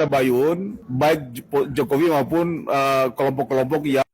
Tabayun, baik Jokowi maupun kelompok-kelompok yang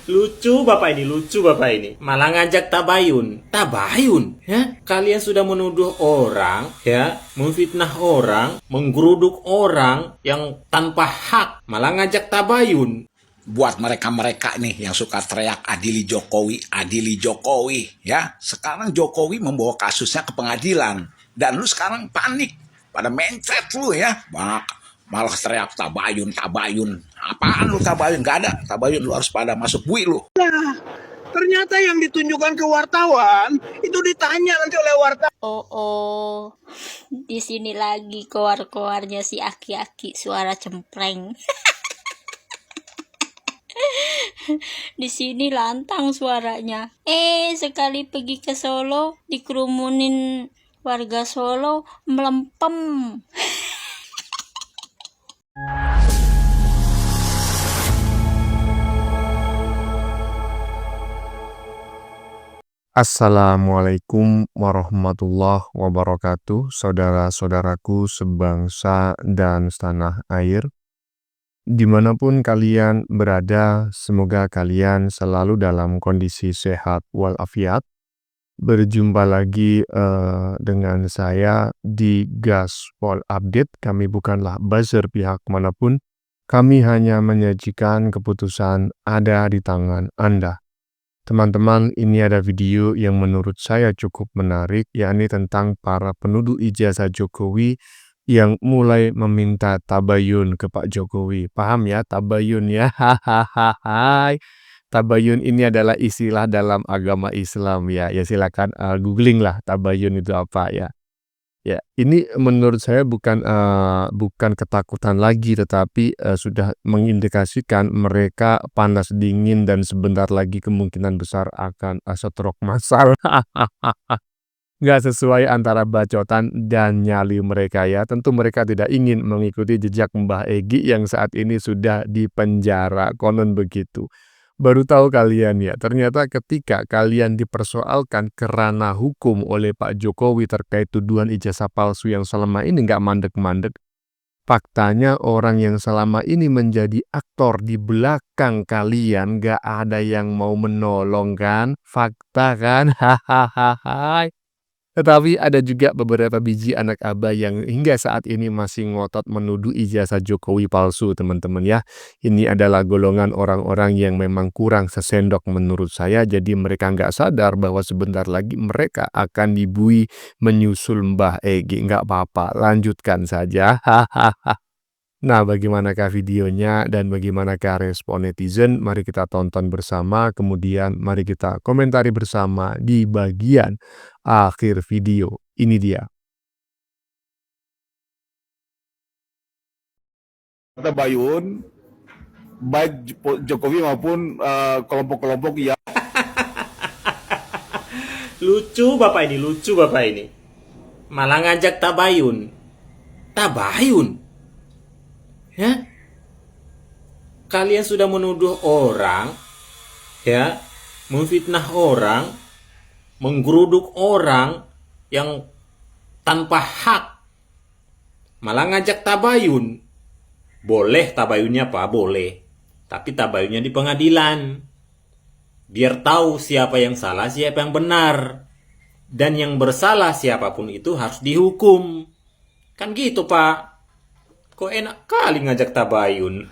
Lucu bapak ini. Malah ngajak tabayun. Tabayun, ya? Kalian sudah menuduh orang, ya, memfitnah orang, menggeruduk orang yang tanpa hak. Malah ngajak tabayun. Buat mereka-mereka nih yang suka teriak adili Jokowi, ya. Sekarang Jokowi membawa kasusnya ke pengadilan dan lu sekarang panik, pada mencret lu ya, malah teriak tabayun. Apaan lu tabayun? Gak ada tabayun, lu harus pada masuk bui lu. Ternyata yang ditunjukkan ke wartawan itu ditanya nanti oleh wartawan. Oh, di sini lagi koar-koarnya si aki-aki suara cempreng. Di sini lantang suaranya. Sekali pergi ke Solo dikerumunin warga Solo melempem. Assalamualaikum warahmatullahi wabarakatuh, saudara-saudaraku sebangsa dan setanah air. Dimanapun kalian berada, semoga kalian selalu dalam kondisi sehat walafiat. Berjumpa lagi dengan saya di Gaspol Update. Kami bukanlah buzzer pihak manapun. Kami hanya menyajikan keputusan ada di tangan Anda. Teman-teman, ini ada video yang menurut saya cukup menarik, yakni tentang para penuduh ijazah Jokowi yang mulai meminta tabayun ke Pak Jokowi. Paham ya, tabayun ya? Hahaha. Tabayun ini adalah istilah dalam agama Islam ya. Ya silakan googling lah tabayun itu apa ya. Ya, ini menurut saya bukan ketakutan lagi, tetapi sudah mengindikasikan mereka panas dingin dan sebentar lagi kemungkinan besar akan stroke massal. Nggak sesuai antara bacotan dan nyali mereka ya. Tentu mereka tidak ingin mengikuti jejak Mbah Egy yang saat ini sudah di penjara, konon begitu. Baru tahu kalian ya, ternyata ketika kalian dipersoalkan kerana hukum oleh Pak Jokowi terkait tuduhan ijazah palsu yang selama ini nggak mandek-mandek, faktanya orang yang selama ini menjadi aktor di belakang kalian nggak ada yang mau menolong kan? Fakta kan? Hahaha. Tetapi ada juga beberapa biji anak abah yang hingga saat ini masih ngotot menuduh ijazah Jokowi palsu, teman-teman ya. Ini adalah golongan orang-orang yang memang kurang sesendok menurut saya. Jadi mereka nggak sadar bahwa sebentar lagi mereka akan dibui menyusul Mbah Egy. Nggak apa-apa, lanjutkan saja. Hahaha. Nah, bagaimanakah videonya dan bagaimanakah respon netizen? Mari kita tonton bersama, kemudian mari kita komentari bersama di bagian akhir video. Ini dia. Tabayun, baik Jokowi maupun kelompok-kelompok yang Lucu bapak ini. Malah ngajak tabayun. Tabayun, ya? Kalian sudah menuduh orang, ya, memfitnah orang, menggeruduk orang yang tanpa hak. Malah ngajak tabayun. Boleh tabayunnya Pak, boleh. Tapi tabayunnya di pengadilan. Biar tahu siapa yang salah, siapa yang benar. Dan yang bersalah siapapun itu harus dihukum. Kan gitu Pak. Kok enak kali ngajak tabayun.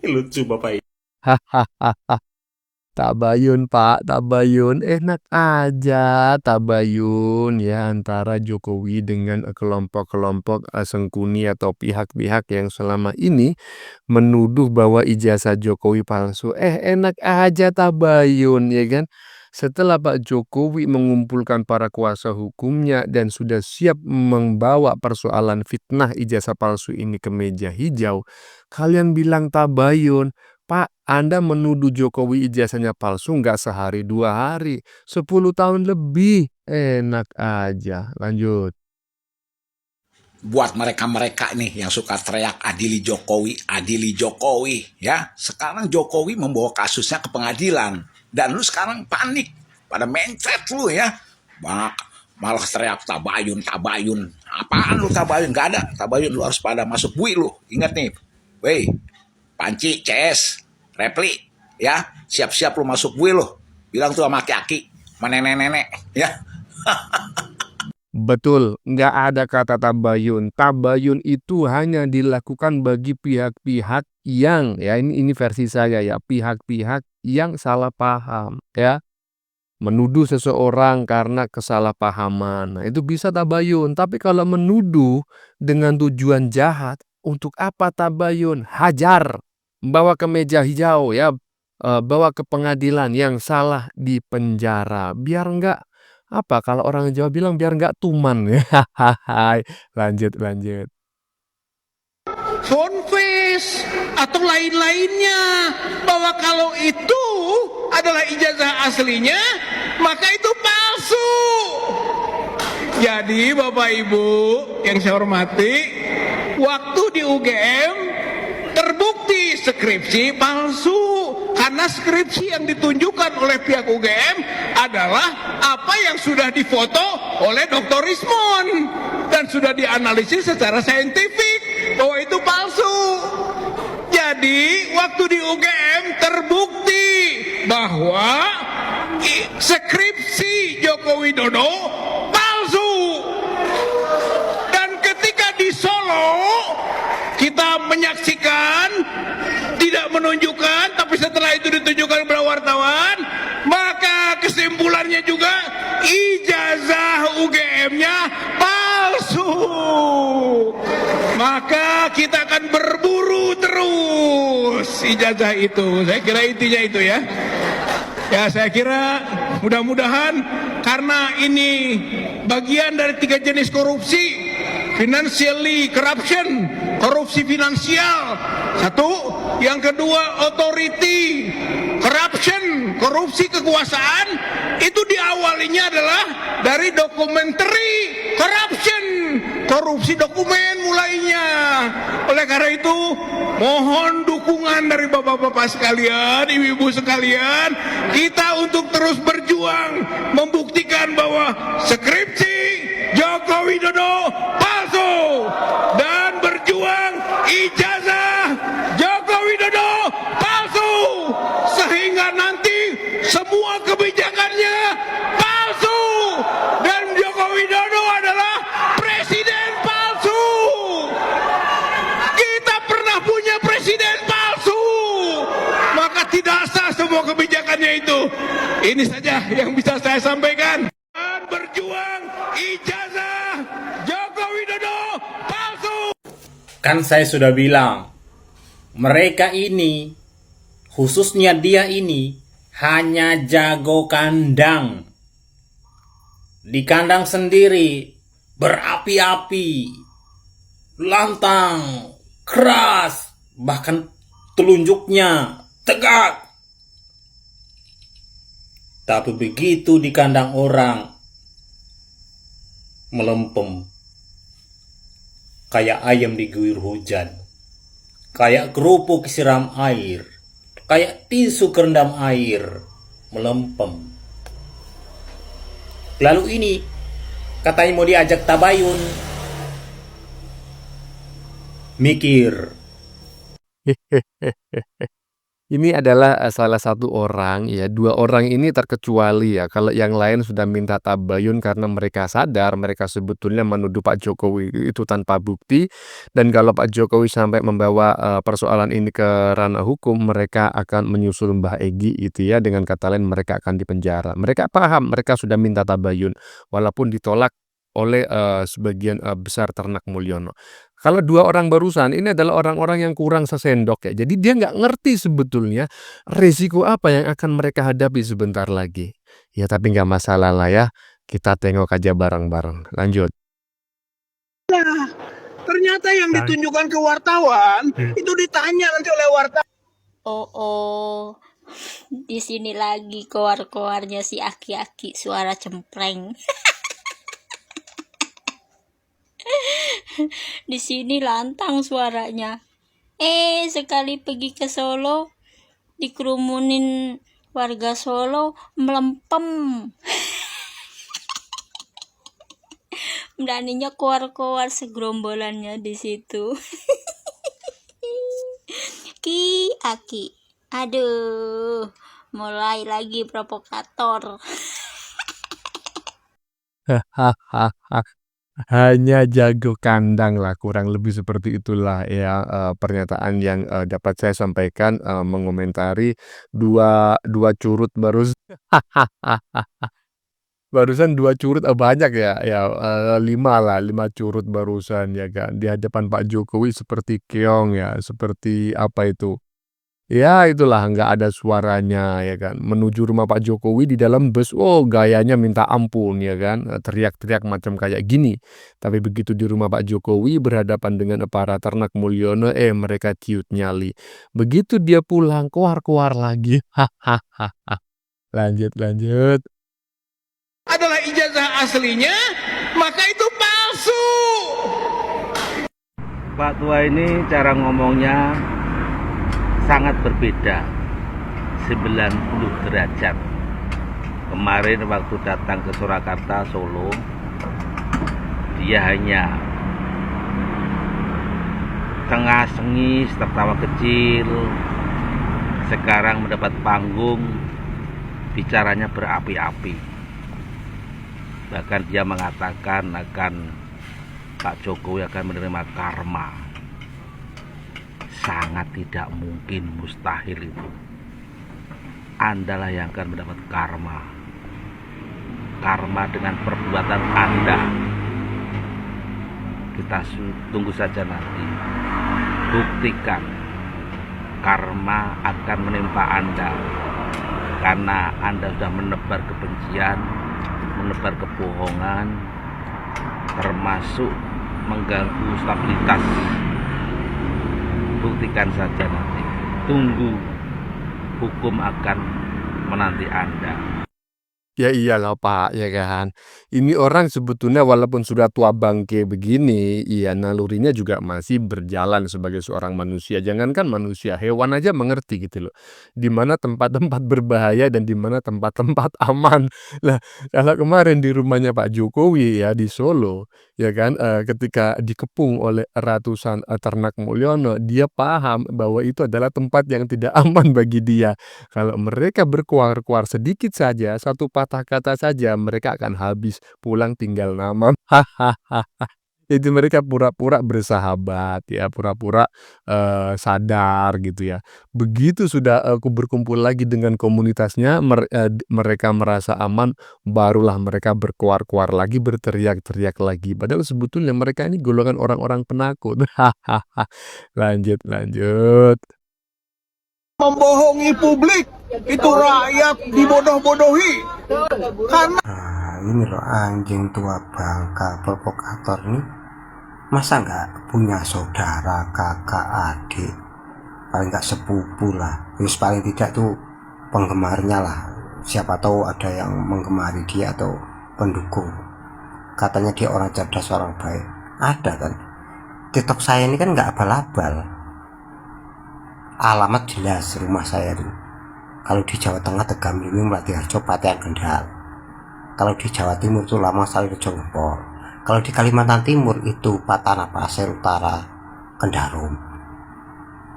Lucu bapak ini. Hahaha. Tabayun Pak, tabayun, enak aja tabayun ya antara Jokowi dengan kelompok-kelompok sengkuni atau pihak-pihak yang selama ini menuduh bahwa ijazah Jokowi palsu. Enak aja tabayun ya kan. Setelah Pak Jokowi mengumpulkan para kuasa hukumnya dan sudah siap membawa persoalan fitnah ijazah palsu ini ke meja hijau, kalian bilang tabayun. Pak, Anda menuduh Jokowi ijazahnya palsu nggak sehari 2 hari, 10 tahun lebih. Enak aja. Lanjut. Buat mereka-mereka nih yang suka teriak adili Jokowi, ya. Sekarang Jokowi membawa kasusnya ke pengadilan dan lu sekarang panik, pada mencret lu ya. malah teriak tabayun, tabayun. Apaan lu tabayun? Gak ada tabayun, lu harus pada masuk bui lu. Ingat nih, weh, Panci, CS, Repli, ya, siap-siap lu masuk bui lu. Bilang tuh sama aki-aki, sama nenek-nenek, ya. Betul, nggak ada kata tabayun. Tabayun itu hanya dilakukan bagi pihak-pihak yang, ya ini versi saya ya, pihak-pihak yang salah paham, ya. Menuduh seseorang karena kesalahpahaman. Nah, itu bisa tabayun. Tapi kalau menuduh dengan tujuan jahat, untuk apa tabayun? Hajar, bawa ke meja hijau ya, bawa ke pengadilan, yang salah di penjara. Biar nggak apa kalau orang Jawa bilang biar nggak tuman ya. Lanjut. Phonefest atau lain-lainnya, bahwa kalau itu adalah ijazah aslinya maka itu palsu. Jadi Bapak Ibu yang saya hormati, waktu di UGM terbukti skripsi palsu, karena skripsi yang ditunjukkan oleh pihak UGM adalah apa yang sudah difoto oleh Dr. Rismon dan sudah dianalisis secara saintifik bahwa itu palsu. Jadi waktu di UGM terbukti bahwa skripsi Joko Widodo palsu. Dan ketika di Solo kita menyaksikan, tidak menunjukkan, tapi setelah itu ditunjukkan kepada wartawan, maka kesimpulannya juga ijazah UGM-nya palsu. Maka kita akan berburu terus ijazah itu. Saya kira intinya itu ya. Ya, saya kira mudah-mudahan karena ini bagian dari 3 jenis korupsi. Financially corruption, korupsi finansial. 1, yang kedua authority corruption, korupsi kekuasaan. Itu diawalinya adalah dari documentary corruption, korupsi dokumen mulainya. Oleh karena itu mohon dukungan dari bapak-bapak sekalian, ibu-ibu sekalian, kita untuk terus berjuang membuktikan bahwa skripsi Joko Widodo palsu dan berjuang ijazah Joko Widodo palsu, sehingga nanti semua kebijakannya palsu dan Joko Widodo adalah presiden palsu. Kita pernah punya presiden palsu, maka tidak sah semua kebijakannya itu. Ini saja yang bisa saya sampaikan. Berjuang ijazah Joko Widodo palsu. Kan saya sudah bilang, mereka ini, khususnya dia ini, hanya jago kandang. Di kandang sendiri, berapi-api, lantang, keras, bahkan telunjuknya tegak. Tapi begitu di kandang orang, melempem, kayak ayam diguyur hujan, kayak kerupuk siram air, kayak tisu kerendam air, melempem. Lalu ini katanya mau diajak tabayun, mikir. Ini adalah salah satu orang ya, 2 orang ini terkecuali ya, kalau yang lain sudah minta tabayun karena mereka sadar mereka sebetulnya menuduh Pak Jokowi itu tanpa bukti, dan kalau Pak Jokowi sampai membawa persoalan ini ke ranah hukum, mereka akan menyusul Mbah Egy itu ya, dengan kata lain mereka akan dipenjara. Mereka paham, mereka sudah minta tabayun walaupun ditolak oleh sebagian besar ternak Mulyono. Kalau 2 orang barusan ini adalah orang-orang yang kurang sesendok ya. Jadi dia nggak ngerti sebetulnya resiko apa yang akan mereka hadapi sebentar lagi. Ya tapi nggak masalah lah ya. Kita tengok aja bareng-bareng. Lanjut. Nah, ternyata yang ditunjukkan ke wartawan itu ditanya nanti oleh wartawan. Oh, di sini lagi koar-koarnya si aki-aki suara cempreng. Di sini lantang suaranya. Sekali pergi ke Solo, dikerumunin warga Solo, melempem. Beraninya keluar-keluar segerombolannya di situ. Ki Aki, aduh, mulai lagi provokator. Hahaha. Hanya jago kandang lah, kurang lebih seperti itulah ya, pernyataan yang, dapat saya sampaikan, mengomentari dua curut barusan 2 curut, banyak ya ya, 5 lah, 5 curut barusan ya kan, di hadapan Pak Jokowi seperti keong ya, seperti apa itu, ya itulah nggak ada suaranya ya kan, menuju rumah Pak Jokowi di dalam bus, oh gayanya minta ampun ya kan, teriak-teriak macam kayak gini. Tapi begitu di rumah Pak Jokowi berhadapan dengan para ternak Mulyono, mereka ciut nyali. Begitu dia pulang, kuar-kuar lagi. Hahaha. Lanjut lanjut. Adalah ijazah aslinya, maka itu palsu. Pak Tua ini cara ngomongnya sangat berbeda 90 derajat. Kemarin waktu datang ke Surakarta, Solo, dia hanya tengah-sengis, tertawa kecil. Sekarang mendapat panggung, bicaranya berapi-api. Bahkan dia mengatakan Pak Jokowi akan menerima karma. Sangat tidak mungkin, mustahil itu. Anda lah yang akan mendapat karma. Karma dengan perbuatan Anda. Kita tunggu saja nanti. Buktikan karma akan menimpa Anda. Karena Anda sudah menebar kebencian, menebar kebohongan, termasuk mengganggu stabilitas. Buktikan saja nanti. Tunggu, hukum akan menanti Anda. Ya iyalah Pak, ya kan. Ini orang sebetulnya walaupun sudah tua bangke begini, iya nalurinya juga masih berjalan sebagai seorang manusia. Jangankan manusia, hewan aja mengerti gitu loh. Di mana tempat-tempat berbahaya dan di mana tempat-tempat aman. Lah, kalau kemarin di rumahnya Pak Jokowi ya di Solo, ya kan, ketika dikepung oleh ratusan, ternak Mulyono, dia paham bahwa itu adalah tempat yang tidak aman bagi dia. Kalau mereka berkuar-kuar sedikit saja, satu patah kata saja, mereka akan habis, pulang tinggal nama. Hahaha. Itu mereka pura-pura bersahabat ya, pura-pura, sadar gitu ya. Begitu sudah, berkumpul lagi dengan komunitasnya, mereka merasa aman, barulah mereka berkuar-kuar lagi, berteriak-teriak lagi. Padahal sebetulnya mereka ini golongan orang-orang penakut. Hahaha. Lanjut lanjut. Membohongi publik, itu rakyat dibodoh-bodohi. Karena Ini loh anjing tua bangka provokator ini masa nggak punya saudara, kakak, adik, paling nggak sepupu lah, terus paling tidak tuh penggemarnya lah, siapa tahu ada yang menggemari dia atau pendukung. Katanya dia orang cerdas, orang baik, ada kan. TikTok saya ini kan nggak abal-abal, alamat jelas rumah saya tuh. Kalau di Jawa Tengah Tegamilmi, Melatiharjo, Patihan Kendal. Kalau di Jawa Timur itu Lama Sarirejo Ngepor. Kalau di Kalimantan Timur itu Patana Pasir Utara Kendarum.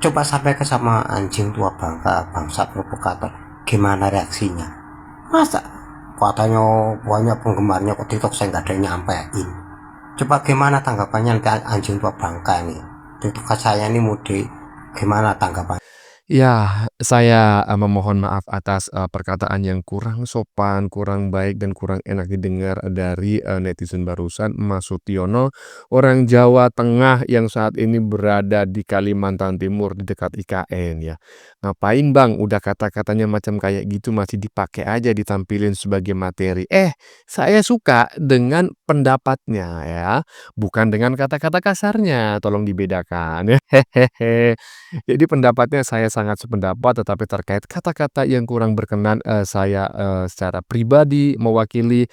Coba sampaikan sama anjing tua bangka, bangsa provokator, gimana reaksinya? Masa katanya banyak penggemarnya kok TikTok saya nggak ada yang nyampein. Coba gimana tanggapannya ke anjing tua bangka ini? TikTok saya ini mudik, gimana tanggapannya? Ya, saya, memohon maaf atas, perkataan yang kurang sopan, kurang baik, dan kurang enak didengar dari, netizen barusan, Mas Sutiono, orang Jawa Tengah yang saat ini berada di Kalimantan Timur di dekat IKN ya. Ngapain Bang, udah kata-katanya macam kayak gitu masih dipakai aja ditampilin sebagai materi. Saya suka dengan pendapatnya ya, bukan dengan kata-kata kasarnya, tolong dibedakan. Hehehe. Jadi pendapatnya saya sangat sependapat, tetapi terkait kata-kata yang kurang berkenan, saya, secara pribadi mewakili,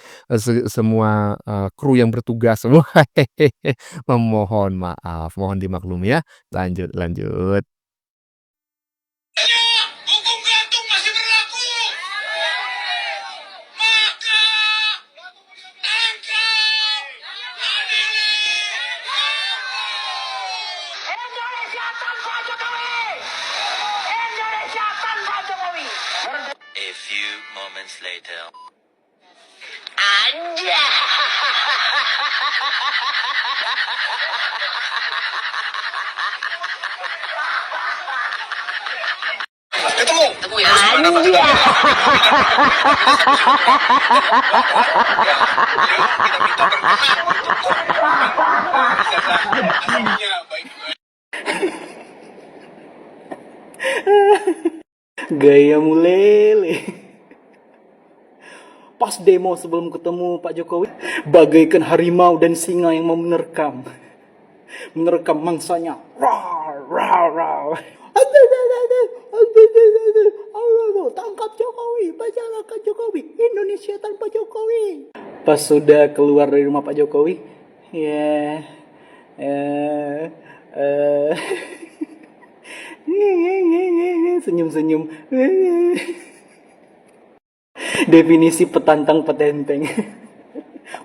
semua, kru yang bertugas semua memohon maaf, mohon dimaklumi ya. Lanjut lanjut. hukum gantung masih berlaku. Maka tangkap A few moments later. Gaya mulele. Pas demo sebelum ketemu Pak Jokowi, bagaikan harimau dan singa yang mau menerkam mangsanya. Rar, rar, rar. Tangkap Jokowi, masyarakat Jokowi, Indonesia tanpa Jokowi. Pas sudah keluar dari rumah Pak Jokowi, senyum-senyum. Definisi petantang petenteng.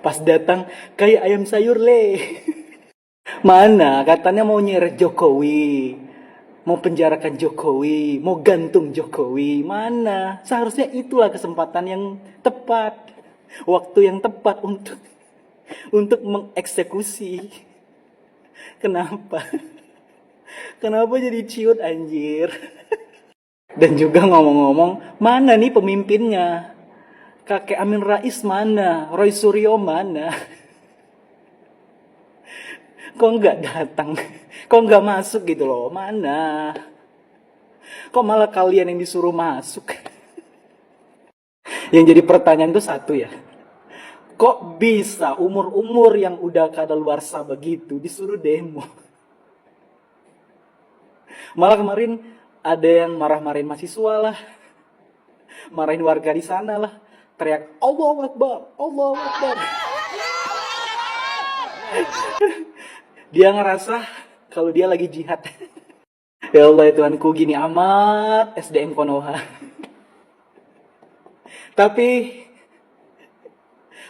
Pas datang kayak ayam sayur le. Mana katanya mau nyeret Jokowi, mau penjarakan Jokowi, mau gantung Jokowi. Mana? Seharusnya itulah kesempatan yang tepat, waktu yang tepat untuk mengeksekusi. Kenapa? Kenapa jadi ciut anjir? Dan juga ngomong-ngomong, mana nih pemimpinnya? Kakek Amin Rais mana? Roy Suryo mana? Kok nggak datang? Kok nggak masuk gitu loh? Mana? Kok malah kalian yang disuruh masuk? Yang jadi pertanyaan tuh satu ya. Kok bisa umur-umur yang udah kadaluarsa begitu disuruh demo? Malah kemarin ada yang marah-marahin mahasiswa lah, marahin warga di sana lah, teriak Allahu Akbar, Allahu Akbar. Dia ngerasa kalau dia lagi jihad. Ya Allah ya Tuhanku, gini amat SDM Konoha. Tapi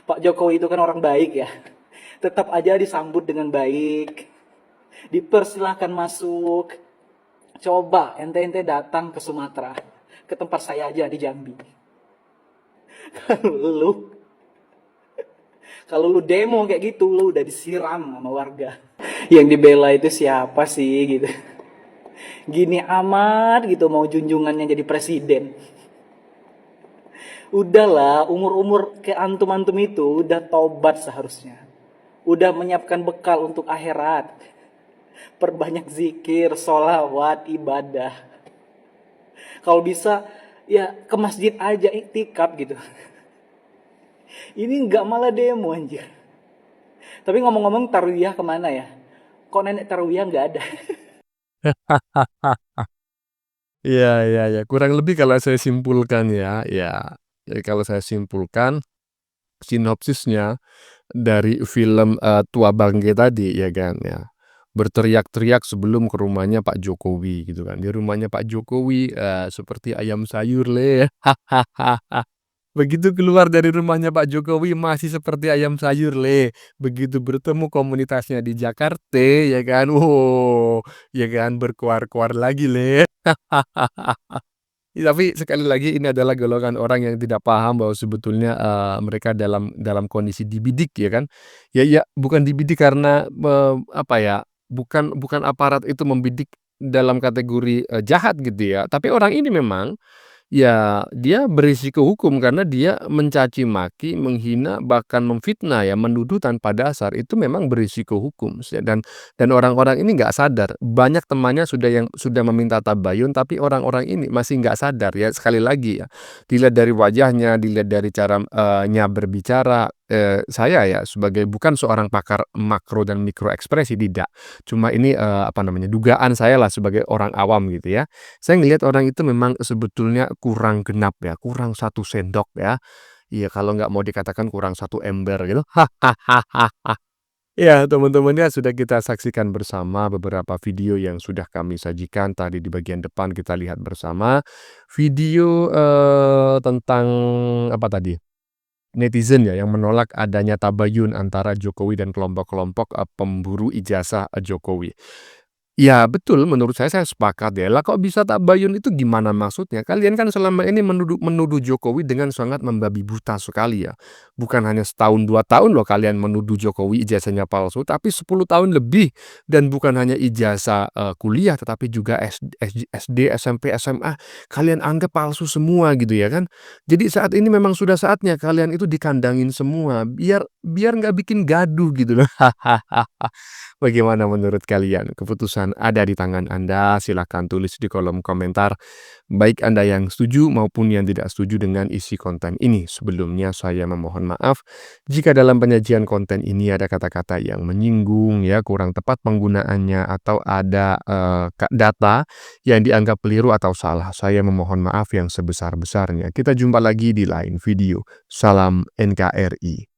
Pak Jokowi itu kan orang baik ya. Tetap aja disambut dengan baik. Dipersilahkan masuk. Coba ente datang ke Sumatera, ke tempat saya aja di Jambi. Kalau lu demo kayak gitu, lu udah disiram sama warga. Yang dibela itu siapa sih gitu? Gini amat gitu mau junjungannya jadi presiden. Udahlah, umur-umur ke antum-antum itu udah tobat seharusnya. Udah menyiapkan bekal untuk akhirat. Perbanyak zikir, sholawat, ibadah. Kalau bisa ya ke masjid aja iktikaf gitu. Ini nggak malah demo anjir. Tapi ngomong-ngomong tarwiyah kemana ya? Kok nenek tarwiyah nggak ada? Ya. Kurang lebih kalau saya simpulkan ya. Jadi kalau saya simpulkan sinopsisnya dari film Tua Bangke tadi ya kan ya. Berteriak-teriak sebelum ke rumahnya Pak Jokowi gitu kan. Di rumahnya Pak Jokowi seperti ayam sayur le. Begitu keluar dari rumahnya Pak Jokowi masih seperti ayam sayur le. Begitu bertemu komunitasnya di Jakarta ya kan. Ya kan berkuar-kuar lagi le. Tapi sekali lagi ini adalah golongan orang yang tidak paham bahwa sebetulnya mereka dalam kondisi dibidik ya kan. Ya bukan dibidik karena apa ya? Bukan aparat itu membidik dalam kategori jahat gitu ya. Tapi orang ini memang ya dia berisiko hukum karena dia mencaci maki, menghina, bahkan memfitnah ya, menuduh tanpa dasar itu memang berisiko hukum. Dan orang-orang ini nggak sadar. Banyak temannya sudah meminta tabayun, tapi orang-orang ini masih nggak sadar ya. Sekali lagi ya, dilihat dari wajahnya, dilihat dari caranya berbicara. Saya ya sebagai bukan seorang pakar makro dan mikro ekspresi tidak. Cuma ini dugaan saya lah sebagai orang awam gitu ya. Saya ngelihat orang itu memang sebetulnya kurang genap ya, kurang 1 sendok ya. Iya kalau nggak mau dikatakan kurang 1 ember gitu. Ya teman-teman ya sudah kita saksikan bersama beberapa video yang sudah kami sajikan tadi di bagian depan kita lihat bersama video tentang apa tadi? Netizen ya yang menolak adanya tabayun antara Jokowi dan kelompok-kelompok pemburu ijazah Jokowi. Ya betul, menurut saya sepakat ya. Lah kok bisa tabayun itu gimana maksudnya? Kalian kan selama ini menuduh Jokowi dengan sangat membabi buta sekali ya. Bukan hanya setahun 2 tahun loh kalian menuduh Jokowi ijazahnya palsu, tapi 10 tahun lebih. Dan bukan hanya ijazah kuliah, tetapi juga SD, SMP, SMA, kalian anggap palsu semua gitu ya kan. Jadi saat ini memang sudah saatnya kalian itu dikandangin semua, biar nggak bikin gaduh gitu loh. Bagaimana menurut kalian? Keputusan ada di tangan Anda, silahkan tulis di kolom komentar, baik Anda yang setuju maupun yang tidak setuju dengan isi konten ini. Sebelumnya saya memohon maaf jika dalam penyajian konten ini ada kata-kata yang menyinggung, ya kurang tepat penggunaannya, atau ada data yang dianggap keliru atau salah. Saya memohon maaf yang sebesar-besarnya. Kita jumpa lagi di lain video. Salam NKRI.